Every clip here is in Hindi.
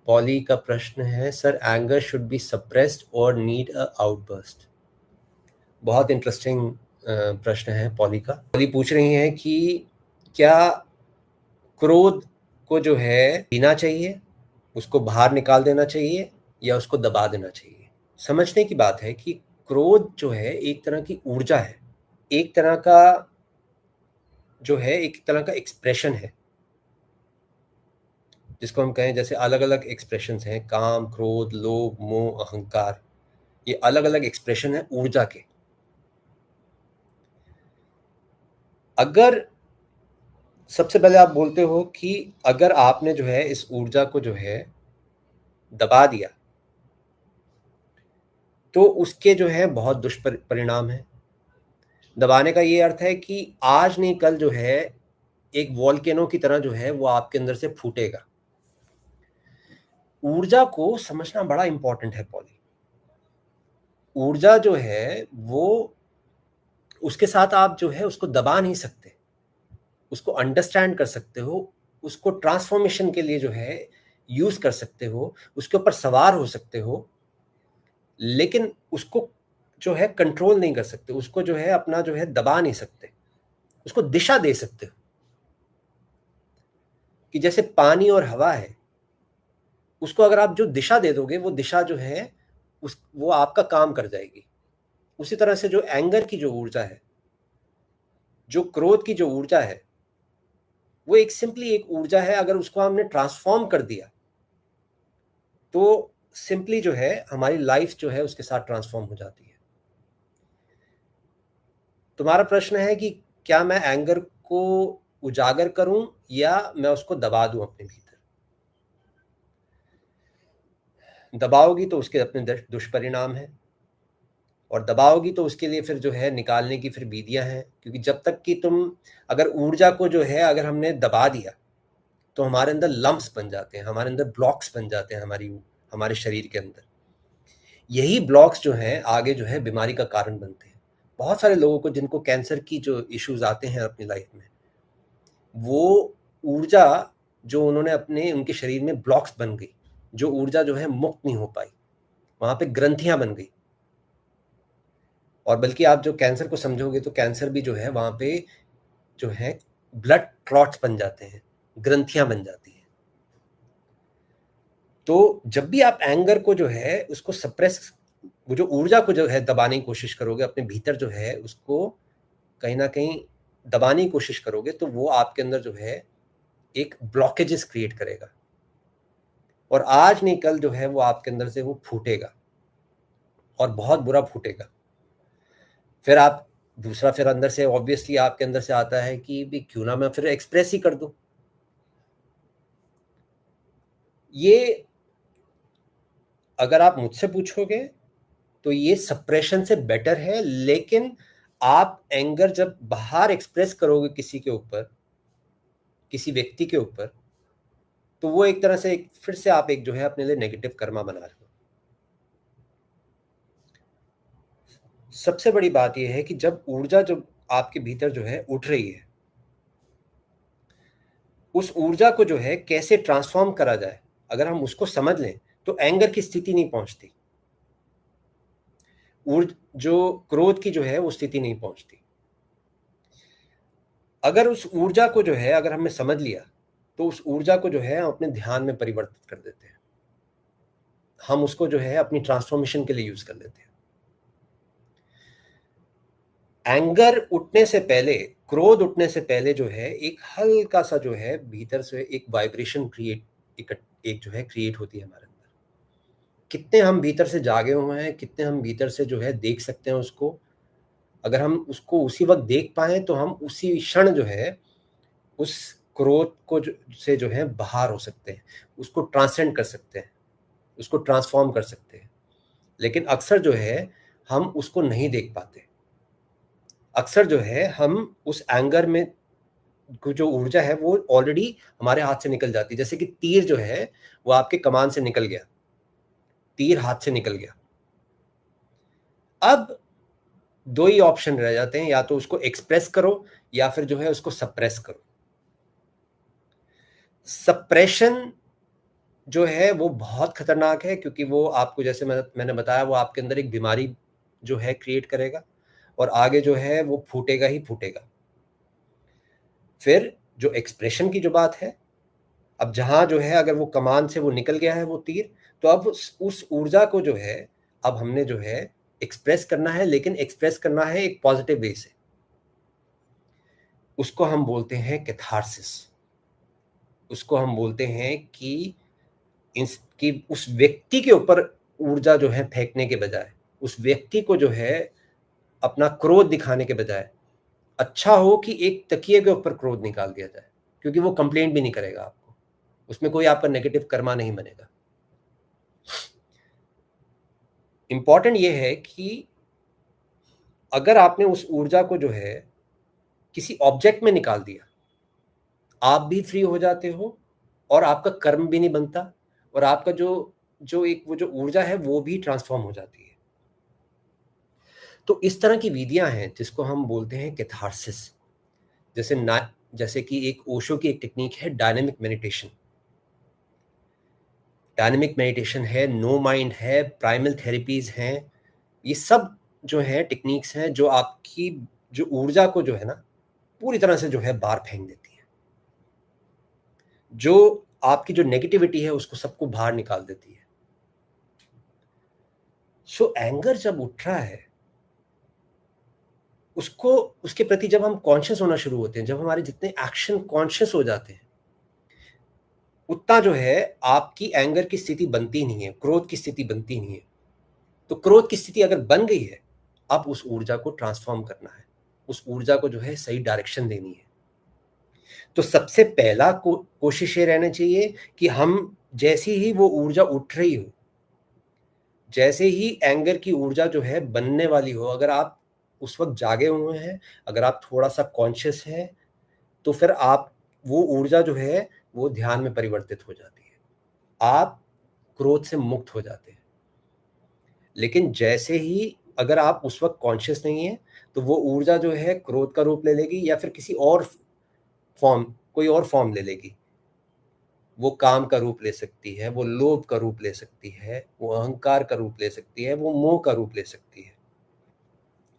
पॉली का प्रश्न है, sir anger should be suppressed और नीड अ आउटबर्स्ट। बहुत इंटरेस्टिंग प्रश्न है पॉली का। पॉली पूछ रही हैं कि क्या क्रोध को जो है पीना चाहिए, उसको बाहर निकाल देना चाहिए या उसको दबा देना चाहिए। समझने की बात है कि क्रोध जो है एक तरह की ऊर्जा है, एक तरह का जो है एक तरह का एक्सप्रेशन है, जिसको हम कहें जैसे अलग अलग एक्सप्रेशंस हैं, काम, क्रोध, लोभ, मोह, अहंकार, ये अलग अलग एक्सप्रेशन है ऊर्जा के। अगर सबसे पहले आप बोलते हो कि अगर आपने जो है इस ऊर्जा को जो है दबा दिया तो उसके जो है बहुत दुष्परिणाम है। दबाने का ये अर्थ है कि आज नहीं कल जो है एक वॉल्केनो की तरह जो है वो आपके अंदर से फूटेगा। ऊर्जा को समझना बड़ा इंपॉर्टेंट है पॉली। ऊर्जा जो है वो, उसके साथ आप जो है उसको दबा नहीं सकते, उसको अंडरस्टैंड कर सकते हो, उसको ट्रांसफॉर्मेशन के लिए जो है यूज कर सकते हो, उसके ऊपर सवार हो सकते हो, लेकिन उसको जो है कंट्रोल नहीं कर सकते, उसको जो है अपना जो है दबा नहीं सकते, उसको दिशा दे सकते हो। कि जैसे पानी और हवा है, उसको अगर आप जो दिशा दे दोगे वो दिशा जो है वो आपका काम कर जाएगी। उसी तरह से जो एंगर की जो ऊर्जा है, जो क्रोध की जो ऊर्जा है, वो एक सिंपली एक ऊर्जा है। अगर उसको हमने ट्रांसफॉर्म कर दिया तो सिंपली जो है हमारी लाइफ जो है उसके साथ ट्रांसफॉर्म हो जाती है। तुम्हारा प्रश्न है कि क्या मैं एंगर को उजागर करूं या मैं उसको दबा दूं अपने भीतर। दबाओगी तो उसके अपने दुष्परिणाम हैं, और दबाओगी तो उसके लिए फिर जो है निकालने की फिर विधियां हैं। क्योंकि जब तक कि तुम अगर ऊर्जा को जो है अगर हमने दबा दिया तो हमारे अंदर लम्प्स बन जाते हैं, हमारे अंदर ब्लॉक्स बन जाते हैं हमारे शरीर के अंदर। यही ब्लॉक्स जो हैं आगे जो है बीमारी का कारण बनते हैं। बहुत सारे लोगों को जिनको कैंसर की जो इश्यूज आते हैं अपनी लाइफ में, वो ऊर्जा जो उन्होंने अपने उनके शरीर में ब्लॉक्स बन गई, जो ऊर्जा जो है मुक्त नहीं हो पाई, वहां पे ग्रंथियां बन गई। और बल्कि आप जो कैंसर को समझोगे तो कैंसर भी जो है वहां पे जो है ब्लड क्लॉट्स बन जाते हैं, ग्रंथियां बन जाती हैं। तो जब भी आप एंगर को जो है उसको सप्रेस, वो जो ऊर्जा को जो है दबाने की कोशिश करोगे, अपने भीतर जो है उसको कहीं ना कहीं दबाने की कोशिश करोगे, तो वो आपके अंदर जो है एक ब्लॉकेजेस क्रिएट करेगा, और आज नहीं कल जो है वो आपके अंदर से वो फूटेगा, और बहुत बुरा फूटेगा। फिर आप दूसरा फिर अंदर से ऑब्वियसली आपके अंदर से आता है कि भी क्यों ना मैं फिर एक्सप्रेस ही कर दूं। ये अगर आप मुझसे पूछोगे तो ये सप्रेशन से बेटर है। लेकिन आप एंगर जब बाहर एक्सप्रेस करोगे किसी के ऊपर, किसी व्यक्ति के ऊपर, तो वो एक तरह से फिर से आप एक जो है अपने लिए नेगेटिव कर्मा बना रहे हो। सबसे बड़ी बात यह है कि जब ऊर्जा जो आपके भीतर जो है उठ रही है, उस ऊर्जा को जो है कैसे ट्रांसफॉर्म करा जाए, अगर हम उसको समझ लें तो एंगर की स्थिति नहीं पहुंचती, जो क्रोध की जो है वो स्थिति नहीं पहुंचती। अगर उस ऊर्जा को जो है अगर हमने समझ लिया तो उस ऊर्जा को जो है हम अपने ध्यान में परिवर्तित कर देते हैं, हम उसको जो है अपनी ट्रांसफॉर्मेशन के लिए यूज कर लेते हैं। एंगर उठने से पहले, क्रोध उठने से पहले जो है एक हल्का सा जो है भीतर से एक वाइब्रेशन एक जो है क्रिएट होती है हमारे अंदर। कितने हम भीतर से जागे हुए हैं, कितने हम भीतर से जो है देख सकते हैं उसको। अगर हम उसको उसी वक्त देख पाए तो हम उसी क्षण जो है उस क्रोध को से जो है बाहर हो सकते हैं, उसको ट्रांसेंड कर सकते हैं, उसको ट्रांसफॉर्म कर सकते हैं। लेकिन अक्सर जो है हम उसको नहीं देख पाते। अक्सर जो है हम उस एंगर में जो ऊर्जा है वो ऑलरेडी हमारे हाथ से निकल जाती है। जैसे कि तीर जो है वो आपके कमान से निकल गया, तीर हाथ से निकल गया। अब दो ही ऑप्शन रह जाते हैं, या तो उसको एक्सप्रेस करो या फिर जो है उसको सप्रेस करो। सप्रेशन जो है वो बहुत खतरनाक है, क्योंकि वो आपको, जैसे मैंने बताया, वो आपके अंदर एक बीमारी जो है क्रिएट करेगा और आगे जो है वो फूटेगा ही फूटेगा। फिर जो एक्सप्रेशन की जो बात है, अब जहाँ जो है अगर वो कमान से वो निकल गया है वो तीर, तो अब उस ऊर्जा को जो है अब हमने जो है एक्सप्रेस करना है, लेकिन एक्सप्रेस करना है एक पॉजिटिव वे से। उसको हम बोलते हैं कैथारसिस। उसको हम बोलते हैं कि उस व्यक्ति के ऊपर ऊर्जा जो है फेंकने के बजाय, उस व्यक्ति को जो है अपना क्रोध दिखाने के बजाय, अच्छा हो कि एक तकिए के ऊपर क्रोध निकाल दिया जाए, क्योंकि वो कंप्लेंट भी नहीं करेगा आपको, उसमें कोई आपका नेगेटिव कर्मा नहीं बनेगा। इंपॉर्टेंट ये है कि अगर आपने उस ऊर्जा को जो है किसी ऑब्जेक्ट में निकाल दिया, आप भी फ्री हो जाते हो और आपका कर्म भी नहीं बनता, और आपका जो जो एक वो जो ऊर्जा है वो भी ट्रांसफॉर्म हो जाती है। तो इस तरह की विधियां हैं जिसको हम बोलते हैं कैथारसिस। जैसे ना जैसे कि एक ओशो की एक टेक्निक है डायनेमिक मेडिटेशन। डायनेमिक मेडिटेशन है, नो माइंड है, प्राइमल थेरेपीज हैं। ये सब जो है टेक्निक्स हैं जो आपकी जो ऊर्जा को जो है ना पूरी तरह से जो है बाहर फेंक देती है, जो आपकी जो नेगेटिविटी है उसको सबको बाहर निकाल देती है। सो एंगर जब उठ रहा है, उसको उसके प्रति जब हम कॉन्शियस होना शुरू होते हैं, जब हमारे जितने एक्शन कॉन्शियस हो जाते हैं, उतना जो है आपकी एंगर की स्थिति बनती नहीं है, क्रोध की स्थिति बनती नहीं है। तो क्रोध की स्थिति अगर बन गई है, अब उस ऊर्जा को ट्रांसफॉर्म करना है, उस ऊर्जा को जो है सही डायरेक्शन देनी है। तो सबसे पहला कोशिश ये रहना चाहिए कि हम जैसी ही वो ऊर्जा उठ रही हो, जैसे ही एंगर की ऊर्जा जो है बनने वाली हो, अगर आप उस वक्त जागे हुए हैं, अगर आप थोड़ा सा कॉन्शियस हैं, तो फिर आप वो ऊर्जा जो है वो ध्यान में परिवर्तित हो जाती है, आप क्रोध से मुक्त हो जाते हैं। लेकिन जैसे ही अगर आप उस वक्त कॉन्शियस नहीं है, तो वो ऊर्जा जो है क्रोध का रूप ले लेगी, या फिर किसी और फॉर्म, कोई और फॉर्म ले लेगी। वो काम का रूप ले सकती है, वो लोभ का रूप ले सकती है, वो अहंकार का रूप ले सकती है, वो मोह का रूप ले सकती है,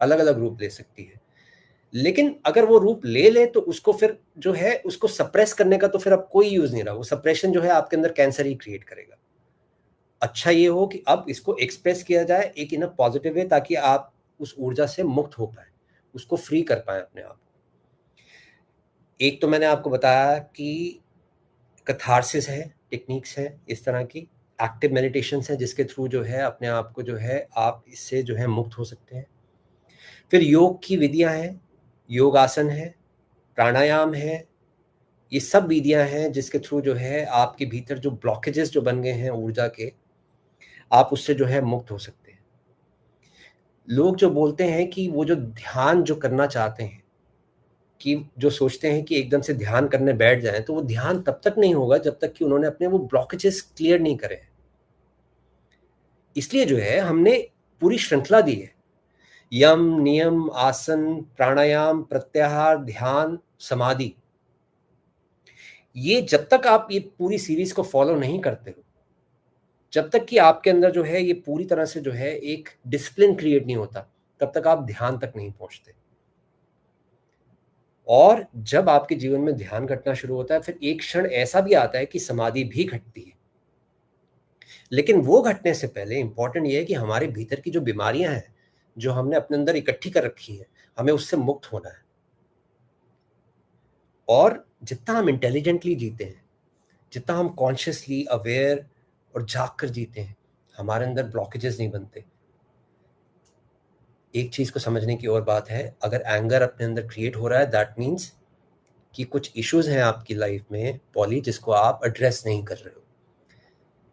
अलग अलग रूप ले सकती है। लेकिन अगर वो रूप ले ले तो उसको फिर जो है उसको सप्रेस करने का तो फिर अब कोई यूज नहीं रहा। वो सप्रेशन जो है आपके अंदर कैंसर ही क्रिएट करेगा। अच्छा ये हो कि अब इसको एक्सप्रेस किया जाए एक इन अ पॉजिटिव वे, ताकि आप उस ऊर्जा से मुक्त हो पाए, उसको फ्री कर पाए अपने आप। एक तो मैंने आपको बताया कि कैथारसिस है, टेक्निक्स है इस तरह की, एक्टिव मेडिटेशंस है जिसके थ्रू जो है अपने आप को जो है आप इससे जो है मुक्त हो सकते हैं। फिर योग की विधियां हैं, योगासन है, प्राणायाम है। ये सब विधियां हैं जिसके थ्रू जो है आपके भीतर जो ब्लॉकेजेस जो बन गए हैं ऊर्जा के, आप उससे जो है मुक्त हो सकते हैं। लोग जो बोलते हैं कि वो जो ध्यान जो करना चाहते हैं, कि जो सोचते हैं कि एकदम से ध्यान करने बैठ जाएं, तो वो ध्यान तब तक नहीं होगा जब तक कि उन्होंने अपने वो ब्लॉकेजेस क्लियर नहीं करे। इसलिए जो है हमने पूरी श्रृंखला दी है, यम, नियम, आसन, प्राणायाम, प्रत्याहार, ध्यान, समाधि। ये जब तक आप ये पूरी सीरीज को फॉलो नहीं करते हो, जब तक कि आपके अंदर जो है ये पूरी तरह से जो है एक डिसिप्लिन क्रिएट नहीं होता, तब तक आप ध्यान तक नहीं पहुंचते। और जब आपके जीवन में ध्यान घटना शुरू होता है, फिर एक क्षण ऐसा भी आता है कि समाधि भी घटती है। लेकिन वो घटने से पहले इंपॉर्टेंट ये है कि हमारे भीतर की जो बीमारियां हैं, जो हमने अपने अंदर इकट्ठी कर रखी है, हमें उससे मुक्त होना है। और जितना हम इंटेलिजेंटली जीते हैं, जितना हम कॉन्शियसली अवेयर और जाग कर जीते हैं, हमारे अंदर ब्लॉकेजेस नहीं बनते। एक चीज को समझने की और बात है, अगर एंगर अपने अंदर क्रिएट हो रहा है, दैट मीन्स कि कुछ इश्यूज हैं आपकी लाइफ में पॉली, जिसको आप एड्रेस नहीं कर रहे हो,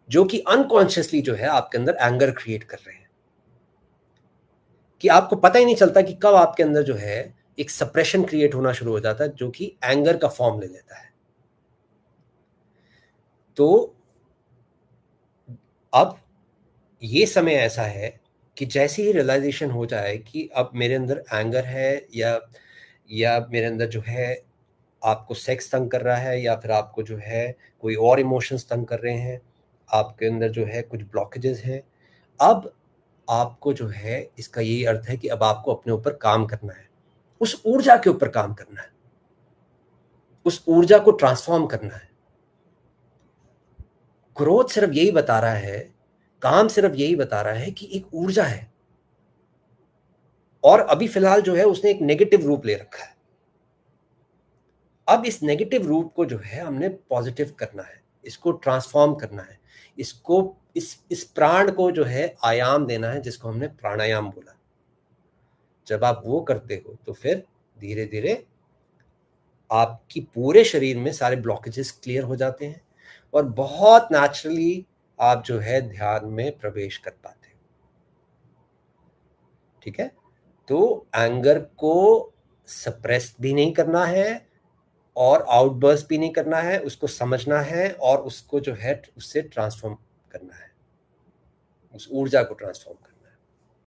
जो कि अनकॉन्शियसली जो है आपके अंदर एंगर क्रिएट कर रहे हैं, कि आपको पता ही नहीं चलता कि कब आपके अंदर जो है एक सप्रेशन क्रिएट होना शुरू हो जाता है, जो कि एंगर का फॉर्म ले लेता है। तो अब ये समय ऐसा है कि जैसे ही रियलाइजेशन हो जाए कि अब मेरे अंदर एंगर है, या मेरे अंदर जो है आपको सेक्स तंग कर रहा है, या फिर आपको जो है कोई और इमोशंस तंग कर रहे हैं, आपके अंदर जो है कुछ ब्लॉकेजेस हैं। अब आपको जो है इसका यही अर्थ है कि अब आपको अपने ऊपर काम करना है, उस ऊर्जा के ऊपर काम करना है, उस ऊर्जा को ट्रांसफॉर्म करना है। ग्रोथ सिर्फ यही बता रहा है, काम सिर्फ यही बता रहा है कि एक ऊर्जा है, और अभी फिलहाल जो है उसने एक नेगेटिव रूप ले रखा है। अब इस नेगेटिव रूप को जो है हमने पॉजिटिव करना है, इसको ट्रांसफॉर्म करना है, इसको इस प्राण को जो है आयाम देना है, जिसको हमने प्राणायाम बोला। जब आप वो करते हो तो फिर धीरे धीरे आपकी पूरे शरीर में सारे ब्लॉकेजेस क्लियर हो जाते हैं और बहुत नेचुरली आप जो है ध्यान में प्रवेश कर पाते हो। ठीक है, तो एंगर को सप्रेस भी नहीं करना है और आउटबर्स्ट भी नहीं करना है, उसको समझना है और उसको जो है उससे ट्रांसफॉर्म करना है, उस ऊर्जा को ट्रांसफॉर्म करना है।